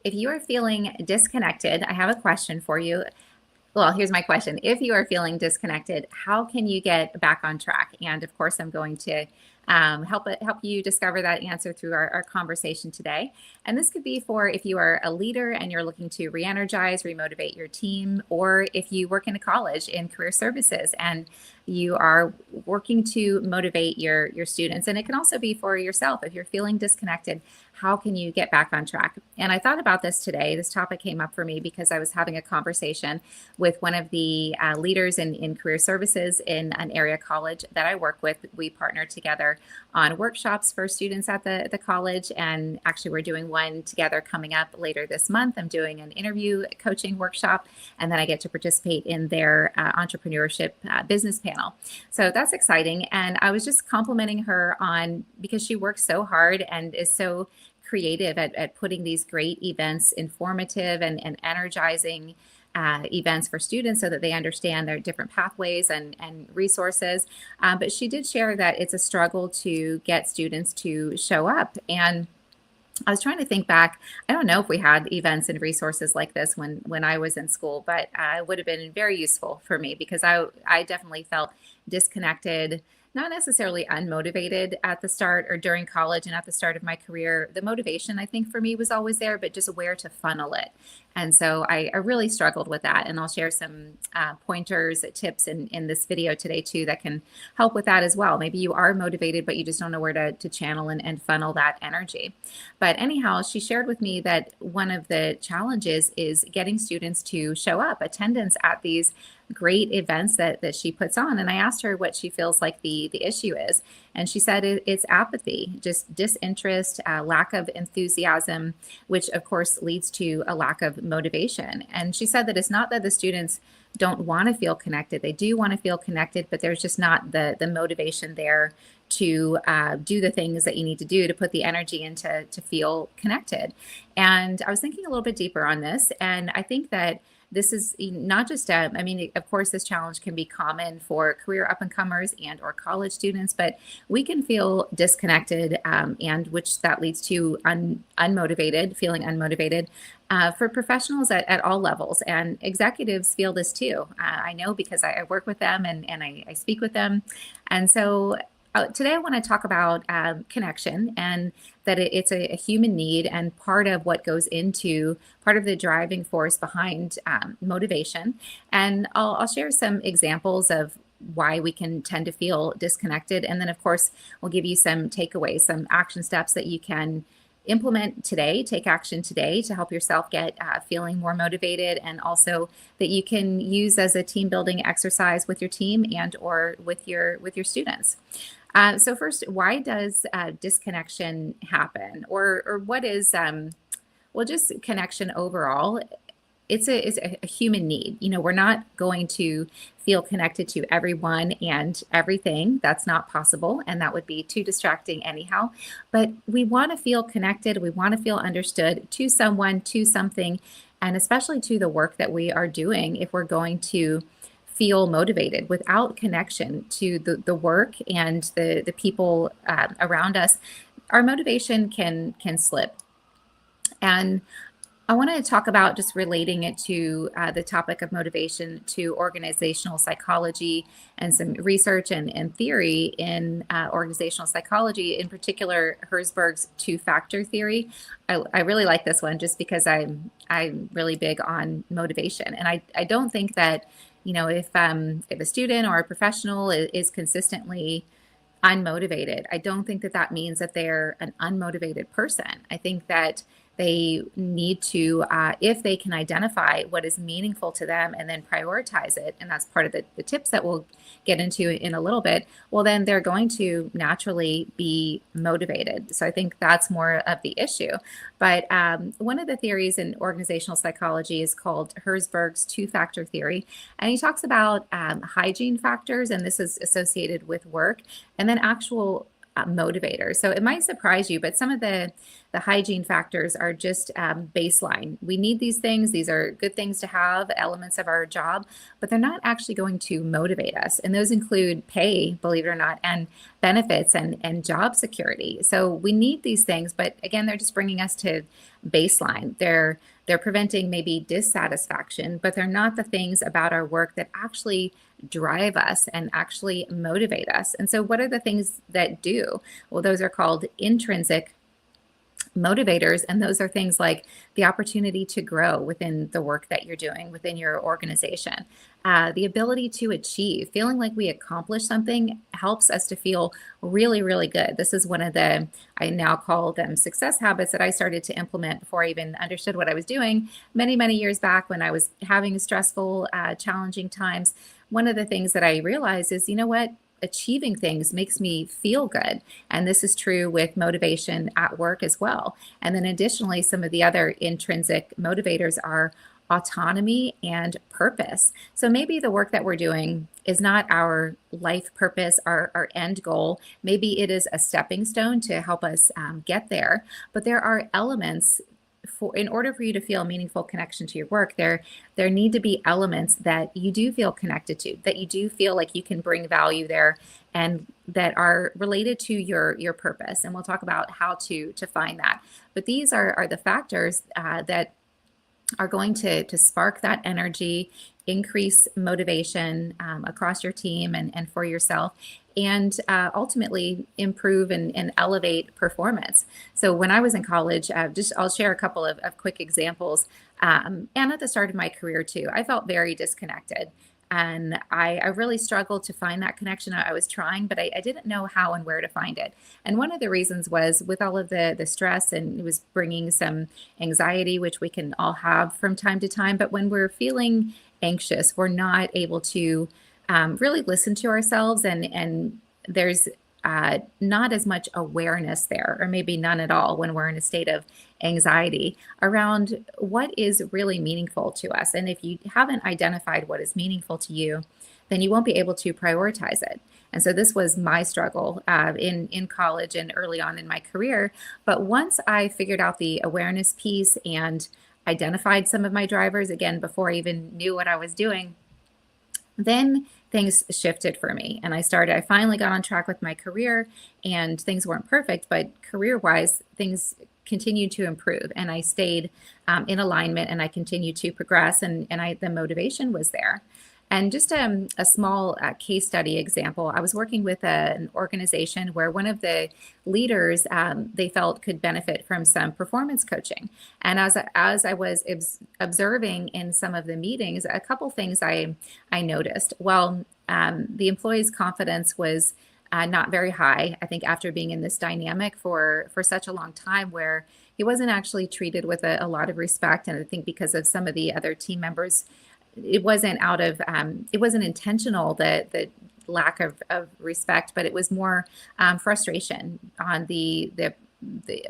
if you are feeling disconnected, I have a question for you. Well, here's my question. If you are feeling disconnected, how can you get back on track? And of course, I'm going to help you discover that answer through our conversation today. And this could be for if you are a leader and you're looking to re-energize, remotivate your team, or if you work in a college in career services and you are working to motivate your students. And it can also be for yourself. If you're feeling disconnected, how can you get back on track? And I thought about this today. This topic came up for me because I was having a conversation with one of the leaders in career services in an area college that I work with. We partnered together on workshops for students at the college. And actually, we're doing one together coming up later this month. I'm doing an interview coaching workshop, and then I get to participate in their entrepreneurship business panel. So that's exciting. And I was just complimenting her on because she works so hard and is so creative at putting these great events, informative and energizing events for students so that they understand their different pathways and resources. But she did share that it's a struggle to get students to show up. And I was trying to think back. I don't know if we had events and resources like this when I was in school, but it would have been very useful for me because I definitely felt disconnected, not necessarily unmotivated at the start or during college and at the start of my career. The motivation, I think, for me was always there, but just where to funnel it. And so I really struggled with that. And I'll share some pointers, tips in this video today, too, that can help with that as well. Maybe you are motivated, but you just don't know where to channel and funnel that energy. But anyhow, she shared with me that one of the challenges is getting students to show up, attendance at these great events that she puts on. And I asked her what she feels like the issue is. And she said it's apathy, just disinterest, lack of enthusiasm, which of course leads to a lack of motivation. And she said that it's not that the students don't want to feel connected. They do want to feel connected, but there's just not the motivation there to do the things that you need to do to put the energy into to feel connected. And I was thinking a little bit deeper on this. And I think that this is not just, I mean, of course, this challenge can be common for career up-and-comers and or college students, but we can feel disconnected and which that leads to unmotivated, feeling unmotivated for professionals at all levels. And executives feel this too. I know because I work with them and I speak with them. And so today I want to talk about connection and that it's a human need and part of what goes into part of the driving force behind motivation. And I'll share some examples of why we can tend to feel disconnected. And then, of course, we'll give you some takeaways, some action steps that you can implement today, take action today to help yourself get feeling more motivated, and also that you can use as a team building exercise with your team and or with your students. So first, why does disconnection happen, or what is well, just connection overall? It's a human need. You know, we're not going to feel connected to everyone and everything. That's not possible, and that would be too distracting anyhow. But we want to feel connected. We want to feel understood to someone, to something, and especially to the work that we are doing if we're going to feel motivated. Without connection to the work and the people around us, our motivation can slip. And I want to talk about just relating it to the topic of motivation to organizational psychology and some research and theory in organizational psychology, in particular Herzberg's two-factor theory. I really like this one just because I'm really big on motivation. And I don't think that, you know, if a student or a professional is consistently unmotivated, I don't think that means that they're an unmotivated person. I think that they need to, if they can identify what is meaningful to them and then prioritize it, and that's part of the tips that we'll get into in a little bit, well, then they're going to naturally be motivated. So I think that's more of the issue. But one of the theories in organizational psychology is called Herzberg's two-factor theory. And he talks about hygiene factors, and this is associated with work, and then actual motivators. So it might surprise you, but some of the hygiene factors are just baseline. We need these things. These are good things to have, elements of our job, but they're not actually going to motivate us. And those include pay, believe it or not, and benefits and job security. So we need these things, but again, they're just bringing us to baseline. They're preventing maybe dissatisfaction, but they're not the things about our work that actually drive us and actually motivate us. And so what are the things that do? Well, those are called intrinsic motivators, and those are things like the opportunity to grow within the work that you're doing within your organization, the ability to achieve, feeling like we accomplished something helps us to feel really, really good. This is one of the, I now call them success habits, that I started to implement before I even understood what I was doing many years back when I was having stressful, challenging times. One of the things that I realized is, you know what, achieving things makes me feel good. And this is true with motivation at work as well. And then additionally, some of the other intrinsic motivators are autonomy and purpose. So maybe the work that we're doing is not our life purpose, our end goal. Maybe it is a stepping stone to help us get there. But there are elements in order for you to feel a meaningful connection to your work, there need to be elements that you do feel connected to, that you do feel like you can bring value there, and that are related to your purpose. And we'll talk about how to find that. But these are the factors that are going to spark that energy, increase motivation across your team and for yourself, and ultimately improve and elevate performance. So when I was in college, I'll share a couple of quick examples. And at the start of my career too, I felt very disconnected. And I really struggled to find that connection. I was trying, but I didn't know how and where to find it. And one of the reasons was with all of the stress, and it was bringing some anxiety, which we can all have from time to time. But when we're feeling anxious, we're not able to really listen to ourselves, and there's not as much awareness there, or maybe none at all, when we're in a state of anxiety around what is really meaningful to us. And if you haven't identified what is meaningful to you, then you won't be able to prioritize it. And so this was my struggle in college and early on in my career. But once I figured out the awareness piece and identified some of my drivers, again, before I even knew what I was doing, then things shifted for me. And I finally got on track with my career, and things weren't perfect, but career-wise, things continued to improve. And I stayed in alignment, and I continued to progress, and the motivation was there. And just a small case study example, I was working with an organization where one of the leaders they felt could benefit from some performance coaching. And as I was observing in some of the meetings, a couple things I noticed. Well, the employee's confidence was not very high, I think, after being in this dynamic for such a long time, where he wasn't actually treated with a lot of respect. And I think because of some of the other team members, it wasn't it wasn't intentional, the lack of respect, but it was more frustration on the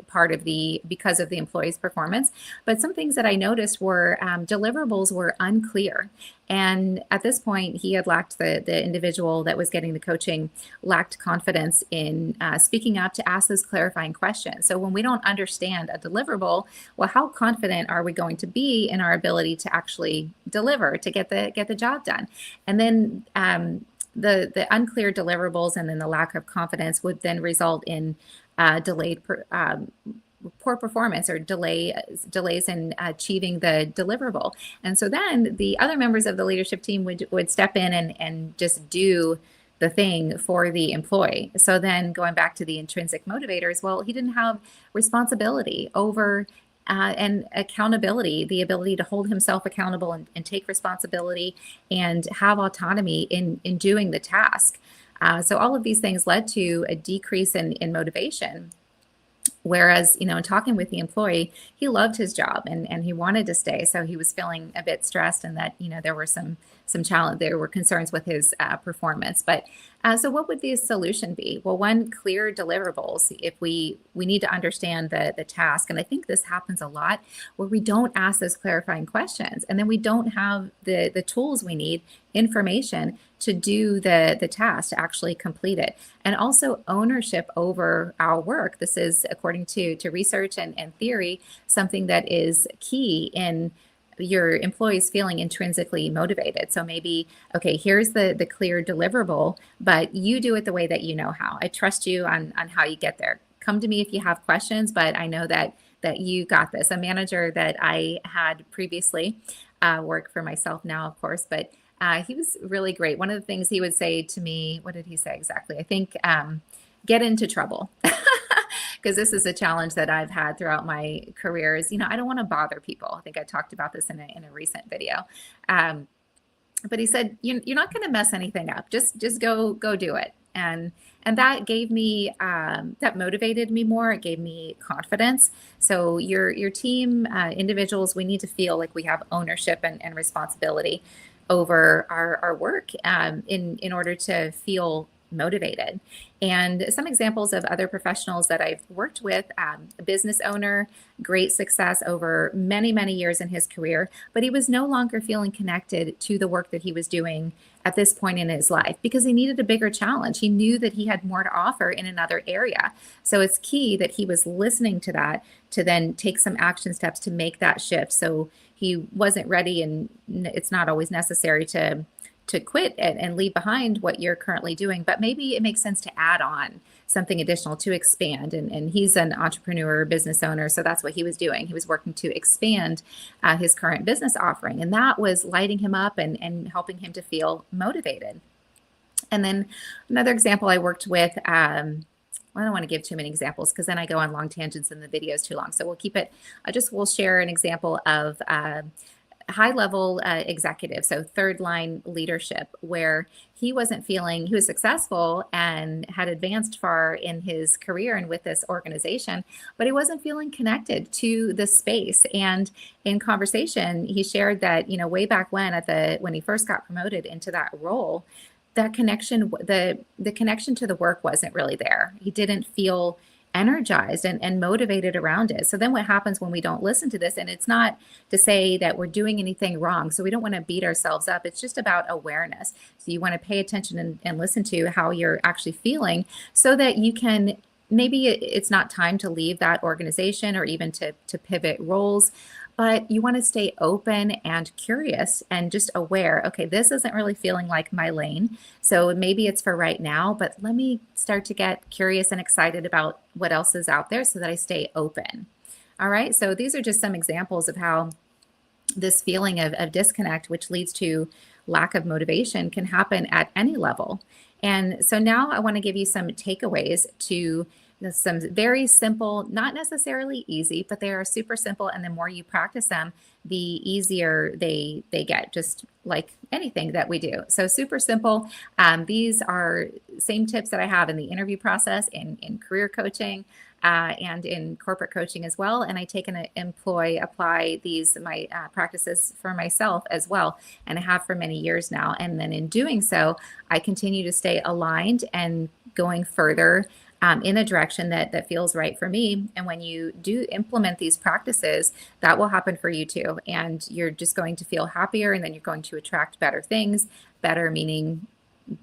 part of because of the employee's performance. But some things that I noticed were deliverables were unclear. And at this point, he had the individual that was getting the coaching lacked confidence in speaking up to ask those clarifying questions. So when we don't understand a deliverable, well, how confident are we going to be in our ability to actually deliver, to get the job done? And then the unclear deliverables and then the lack of confidence would then result in delayed poor performance, or delays in achieving the deliverable. And so then the other members of the leadership team would step in and just do the thing for the employee. So then going back to the intrinsic motivators, well, he didn't have responsibility over and accountability, the ability to hold himself accountable and take responsibility and have autonomy in doing the task. So all of these things led to a decrease in motivation. Whereas, in talking with the employee, he loved his job and he wanted to stay. So he was feeling a bit stressed, and that, there were some challenge. There were concerns with his performance. But so what would the solution be? Well, one, clear deliverables. If we need to understand the task, and I think this happens a lot where we don't ask those clarifying questions, and then we don't have the tools we need, information to do the task, to actually complete it. And also ownership over our work. This is, according to research and theory, something that is key in your employees feeling intrinsically motivated. So maybe, okay, here's the clear deliverable, but you do it the way that you know how. I trust you on how you get there. Come to me if you have questions, but I know that you got this. A manager that I had previously, work for myself now, of course, but he was really great. One of the things he would say to me, what did he say exactly? I think, get into trouble. Because this is a challenge that I've had throughout my career is, I don't want to bother people. I think I talked about this in a recent video. But he said, you're not going to mess anything up. Just go do it. And that gave me, that motivated me more. It gave me confidence. So your team, individuals, we need to feel like we have ownership and responsibility over our work in order to feel motivated. And some examples of other professionals that I've worked with, a business owner, great success over many, many years in his career, but he was no longer feeling connected to the work that he was doing at this point in his life because he needed a bigger challenge. He knew that he had more to offer in another area. So it's key that he was listening to that to then take some action steps to make that shift. So he wasn't ready, and it's not always necessary to quit and leave behind what you're currently doing, but maybe it makes sense to add on something additional to expand. And he's an entrepreneur, business owner, so that's what he was doing. He was working to expand his current business offering, and that was lighting him up and helping him to feel motivated. And then another example I worked with, I don't want to give too many examples because then I go on long tangents and the video is too long. So we'll keep it, we'll share an example of high-level executive, so third line leadership, where he was successful and had advanced far in his career and with this organization, but he wasn't feeling connected to the space. And in conversation, he shared that, way back when he first got promoted into that role, that connection, the connection to the work wasn't really there. He didn't feel energized and motivated around it. So then what happens when we don't listen to this? And it's not to say that we're doing anything wrong. So we don't want to beat ourselves up. It's just about awareness. So you want to pay attention and listen to how you're actually feeling so that you can, maybe it's not time to leave that organization or even to pivot roles, but you want to stay open and curious and just aware, okay, this isn't really feeling like my lane. So maybe it's for right now, but let me start to get curious and excited about what else is out there so that I stay open. All right. So these are just some examples of how this feeling of disconnect, which leads to lack of motivation, can happen at any level. And so now I want to give you some takeaways to some very simple, not necessarily easy, but they are super simple. And the more you practice them, the easier they get, just like anything that we do. So super simple. These are same tips that I have in the interview process, in career coaching, and in corporate coaching as well. And I take and apply these, my practices for myself as well. And I have for many years now. And then in doing so, I continue to stay aligned and going further in a direction that feels right for me. And when you do implement these practices, that will happen for you too. And you're just going to feel happier, and then you're going to attract better things. Better meaning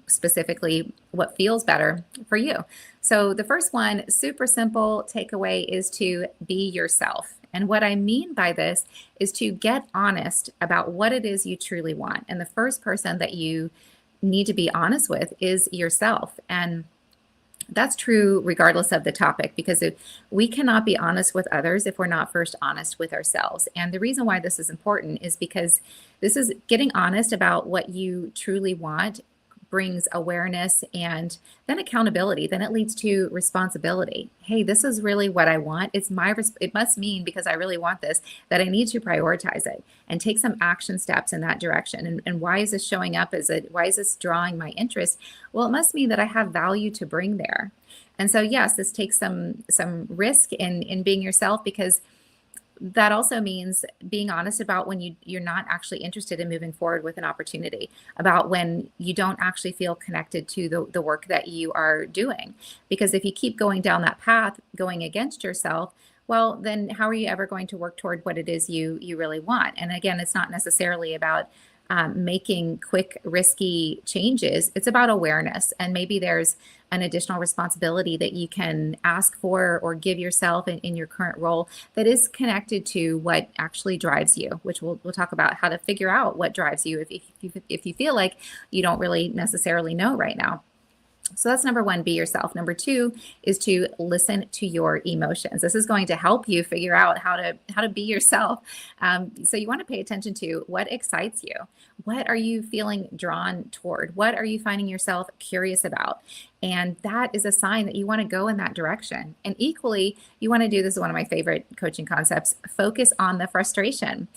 specifically what feels better for you. So the first one, super simple takeaway, is to be yourself. And what I mean by this is to get honest about what it is you truly want. And the first person that you need to be honest with is yourself. And that's true regardless of the topic, because we cannot be honest with others if we're not first honest with ourselves. And the reason why this is important is because this is getting honest about what you truly want brings awareness and then accountability. Then it leads to responsibility. Hey, this is really what I want. It must mean, because I really want this, that I need to prioritize it and take some action steps in that direction. And why is this showing up? Why is this drawing my interest? Well, it must mean that I have value to bring there. And so, yes, this takes some risk in being yourself, because That also means being honest about when you're not actually interested in moving forward with an opportunity, about when you don't actually feel connected to the work that you are doing. Because if you keep going down that path, going against yourself, well, then how are you ever going to work toward what it is you really want? And again, it's not necessarily about making quick, risky changes. It's about awareness. And maybe there's an additional responsibility that you can ask for or give yourself in your current role that is connected to what actually drives you, which we'll talk about how to figure out what drives you if you feel like you don't really necessarily know right now. So that's number one, be yourself. Number two is to listen to your emotions. This is going to help you figure out how to be yourself. So you want to pay attention to what excites you. What are you feeling drawn toward? What are you finding yourself curious about? And that is a sign that you want to go in that direction. And equally, you want to do, this is one of my favorite coaching concepts, focus on the frustration.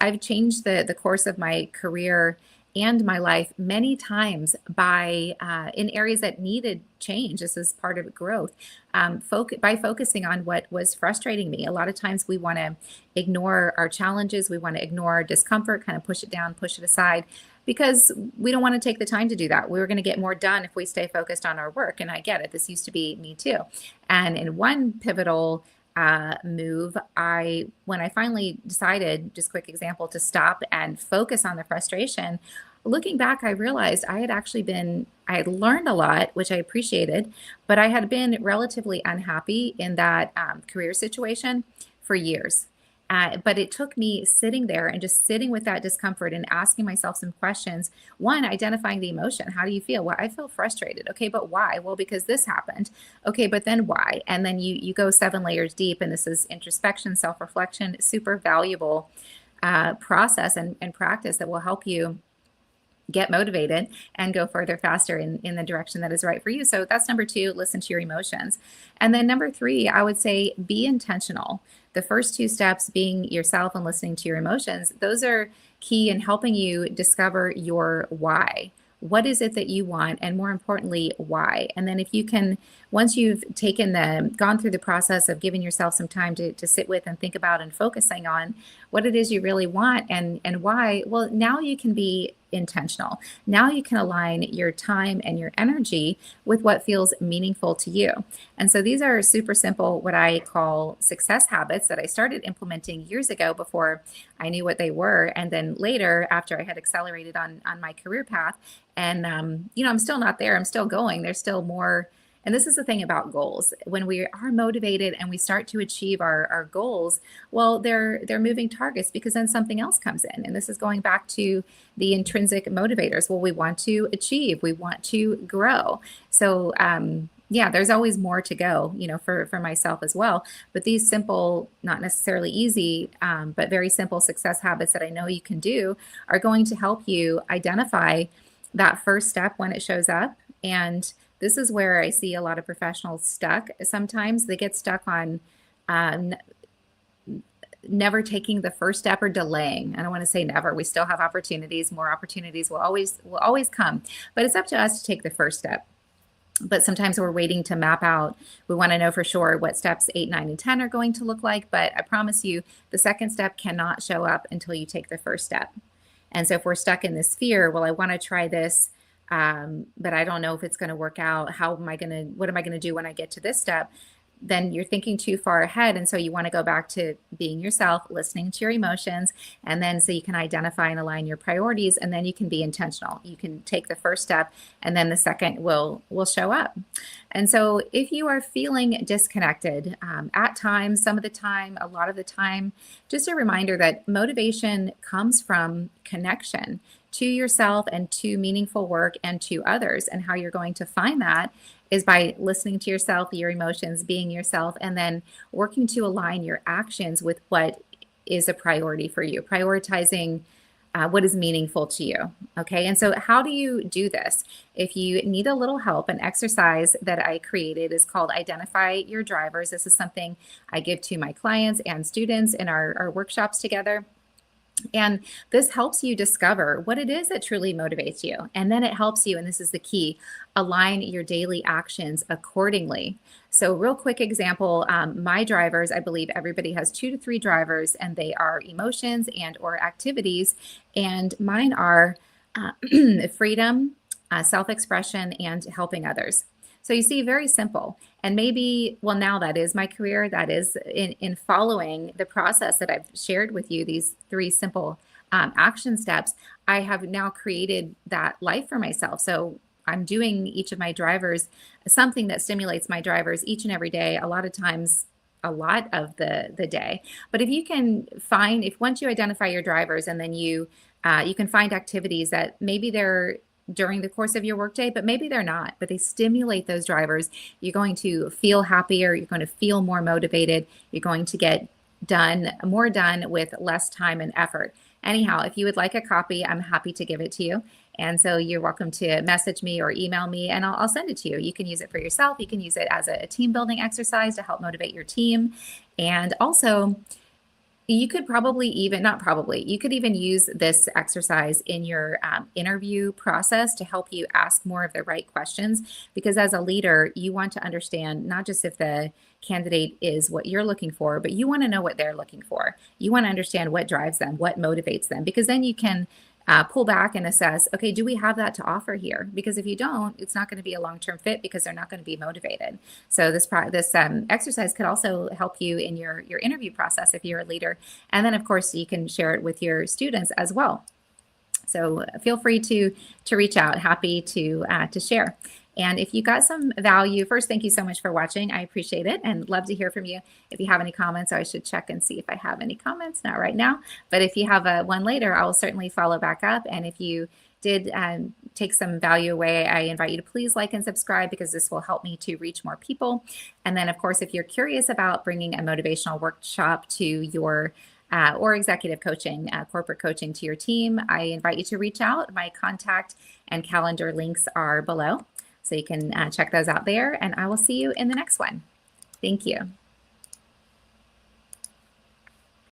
I've changed the course of my career and my life many times by in areas that needed change. This is part of growth. By focusing on what was frustrating me. A lot of times we want to ignore our challenges. We want to ignore our discomfort, kind of push it down, push it aside, because we don't want to take the time to do that. We're going to get more done if we stay focused on our work. And I get it. This used to be me too. And in one pivotal move, when I finally decided, just quick example, to stop and focus on the frustration, looking back, I realized I had learned a lot, which I appreciated, but I had been relatively unhappy in that career situation for years. But it took me sitting there and just sitting with that discomfort and asking myself some questions. One, identifying the emotion. How do you feel? Well, I feel frustrated. Okay, but why? Well, because this happened. Okay, but then why? And then you go 7 layers deep, and this is introspection, self-reflection, super valuable process and practice that will help you get motivated and go further faster in the direction that is right for you. So that's number two, listen to your emotions. And then number three, I would say be intentional. The first two steps, being yourself and listening to your emotions, those are key in helping you discover your why. What is it that you want? And more importantly, why? And then if you can, once you've gone through the process of giving yourself some time to sit with and think about and focusing on what it is you really want and why, well, now you can be intentional. Now you can align your time and your energy with what feels meaningful to you. And so these are super simple, what I call success habits that I started implementing years ago before I knew what they were. And then later, after I had accelerated on my career path, and I'm still not there. I'm still going. There's still more. And this is the thing about goals. When we are motivated and we start to achieve our goals, well, they're moving targets, because then something else comes in. And this is going back to the intrinsic motivators. Well, we want to achieve, we want to grow. So yeah, there's always more to go, for myself as well. But these simple, not necessarily easy, but very simple success habits that I know you can do are going to help you identify that first step when it shows up. And this is where I see a lot of professionals stuck. Sometimes they get stuck on never taking the first step or delaying. I don't want to say never. We still have opportunities. More opportunities will always come. But it's up to us to take the first step. But sometimes we're waiting to map out. We want to know for sure what steps 8, 9, and 10 are going to look like. But I promise you, the second step cannot show up until you take the first step. And so if we're stuck in this fear, well, I want to try this, but I don't know if it's going to work out. What am I going to do when I get to this step? Then you're thinking too far ahead. And so you want to go back to being yourself, listening to your emotions, and then so you can identify and align your priorities, and then you can be intentional. You can take the first step, and then the second will show up. And so if you are feeling disconnected at times, some of the time, a lot of the time, just a reminder that motivation comes from connection to yourself and to meaningful work and to others. And how you're going to find that is by listening to yourself, your emotions, being yourself, and then working to align your actions with what is a priority for you, prioritizing what is meaningful to you. Okay. And so how do you do this? If you need a little help, an exercise that I created is called Identify Your Drivers. This is something I give to my clients and students in our workshops together. And this helps you discover what it is that truly motivates you. And then it helps you, and this is the key, align your daily actions accordingly. So, real quick example, my drivers, I believe everybody has 2 to 3 drivers, and they are emotions and or activities. And mine are freedom, self-expression, and helping others. So you see, very simple. And maybe, well, now that is my career. That is in following the process that I've shared with you, these 3 simple action steps, I have now created that life for myself. So I'm doing each of my drivers something that stimulates my drivers each and every day, a lot of times, a lot of the day. But if you can find, if once you identify your drivers, and then you can find activities that maybe they're during the course of your workday, but maybe they're not, but they stimulate those drivers, you're going to feel happier, you're going to feel more motivated, you're going to get more done with less time and effort. Anyhow, if you would like a copy, I'm happy to give it to you. And so you're welcome to message me or email me, and I'll send it to you. You can use it for yourself. You can use it as a team building exercise to help motivate your team. And also, you could probably even, not probably, you could even use this exercise in your interview process to help you ask more of the right questions. Because as a leader, you want to understand not just if the candidate is what you're looking for, but you want to know what they're looking for. You want to understand what drives them, what motivates them, because then you can pull back and assess, okay, do we have that to offer here? Because if you don't, it's not going to be a long-term fit because they're not going to be motivated. So this exercise could also help you in your interview process if you're a leader. And then, of course, you can share it with your students as well. So feel free to reach out. Happy to share. And if you got some value, first, thank you so much for watching. I appreciate it and love to hear from you. If you have any comments, I should check and see if I have any comments. Not right now, but if you have one later, I will certainly follow back up. And if you did take some value away, I invite you to please like and subscribe, because this will help me to reach more people. And then, of course, if you're curious about bringing a motivational workshop to your or executive coaching, corporate coaching to your team, I invite you to reach out. My contact and calendar links are below, so you can check those out there, and I will see you in the next one. Thank you.